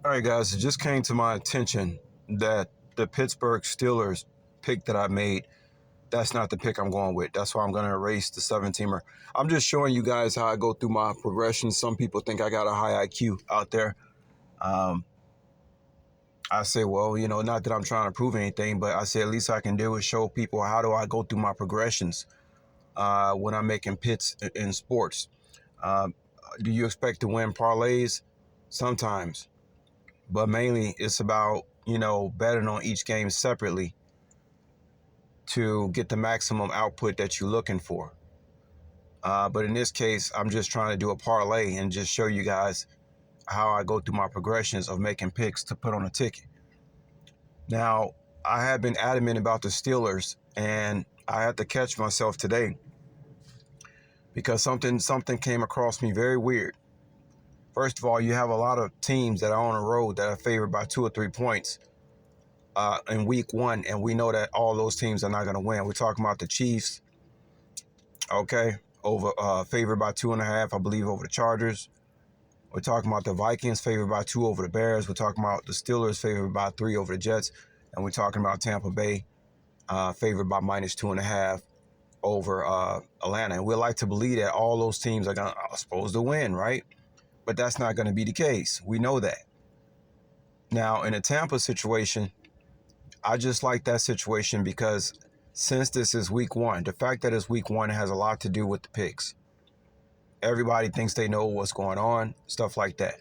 All right, guys, it just came to my attention that the Pittsburgh Steelers pick that I made, that's not the pick I'm going with. That's why I'm going to erase the 7-teamer. I'm just showing you guys how I go through my progression. Some people think I got a high IQ out there. Um, I say, well, not that I'm trying to prove anything, but I say at least I can do is show people how do I go through my progressions when I'm making picks in sports. Um, do you expect to win parlays? Sometimes. But mainly it's about, betting on each game separately to get the maximum output that you're looking for. But in this case, I'm just trying to do a parlay and just show you guys how I go through my progressions of making picks to put on a ticket. Now, I have been adamant about the Steelers, and I had to catch myself today because something came across me very weird. First of all, you have a lot of teams that are on the road that are favored by 2 or 3 points in week one, and we know that all those teams are not going to win. We're talking about the Chiefs, okay, over favored by 2.5, I believe, over the Chargers. We're talking about the Vikings favored by 2 over the Bears. We're talking about the Steelers favored by 3 over the Jets, and we're talking about Tampa Bay favored by -2.5 over Atlanta. And we like to believe that all those teams are supposed to win, right? But that's not going to be the case. We know that. Now, in a Tampa situation, I just like that situation because since this is week one, the fact that it's week one has a lot to do with the picks. Everybody thinks they know what's going on, stuff like that.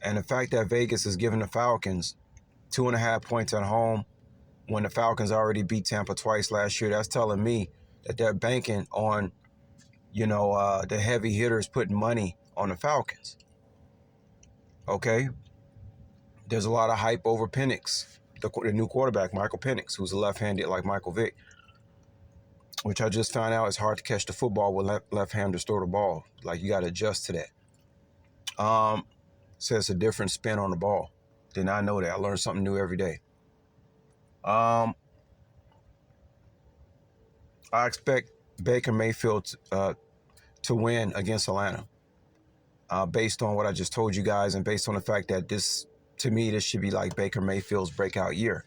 And the fact that Vegas is giving the Falcons 2.5 points at home when the Falcons already beat Tampa twice last year, that's telling me that they're banking on, the heavy hitters putting money on the Falcons. Okay? There's a lot of hype over Penix, the new quarterback, Michael Penix, who's a left-handed like Michael Vick, which I just found out it's hard to catch the football with left-handers throw the ball. Like, you got to adjust to that. So it's a different spin on the ball. Did not know that. I learn something new every day. I expect Baker Mayfield to win against Atlanta based on what I just told you guys and based on the fact that this should be like Baker Mayfield's breakout year.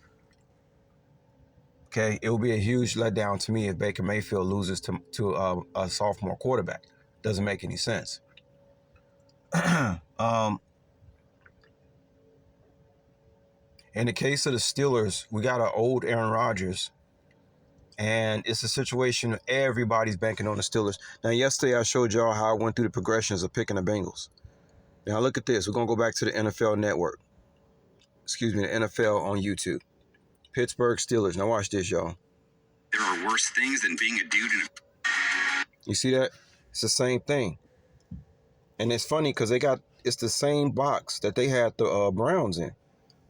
Okay, it will be a huge letdown to me if Baker Mayfield loses to a sophomore quarterback. Doesn't make any sense. In the case of the Steelers, we got an old Aaron Rodgers, and it's a situation everybody's banking on the Steelers. Now, yesterday I showed y'all how I went through the progressions of picking the Bengals. Now, look at this. We're going to go back to the NFL Network. Excuse me, the NFL on YouTube. Pittsburgh Steelers. Now, watch this, y'all. There are worse things than being a dude in a... You see that? It's the same thing. And it's funny because it's the same box that they had the Browns in,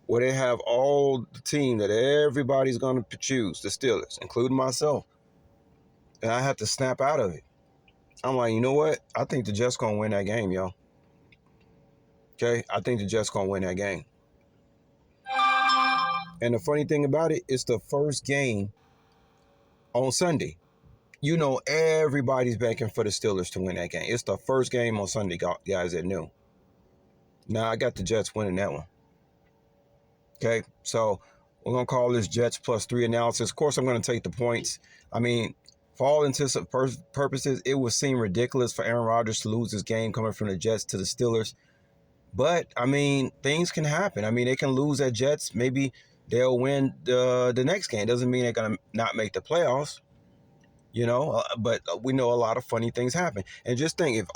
where they have all the team that everybody's going to choose, the Steelers, including myself. And I have to snap out of it. I'm like, you know what? I think the Jets going to win that game, yo. Okay? I think the Jets going to win that game. And the funny thing about it, it's the first game on Sunday. Everybody's banking for the Steelers to win that game. It's the first game on Sunday, guys that knew. Now, I got the Jets winning that one. Okay, so we're going to call this Jets +3 analysis. Of course, I'm going to take the points. I mean, for all intents and purposes, it would seem ridiculous for Aaron Rodgers to lose this game coming from the Jets to the Steelers. But, I mean, things can happen. I mean, they can lose at Jets. Maybe they'll win the next game. Doesn't mean they're going to not make the playoffs. But we know a lot of funny things happen. And just think, if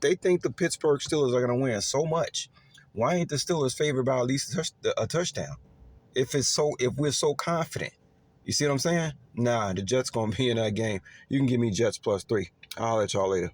they think the Pittsburgh Steelers are going to win so much, why ain't the Steelers favored by at least a touchdown? If we're so confident, you see what I'm saying? Nah, the Jets going to be in that game. You can give me Jets +3. I'll let y'all later.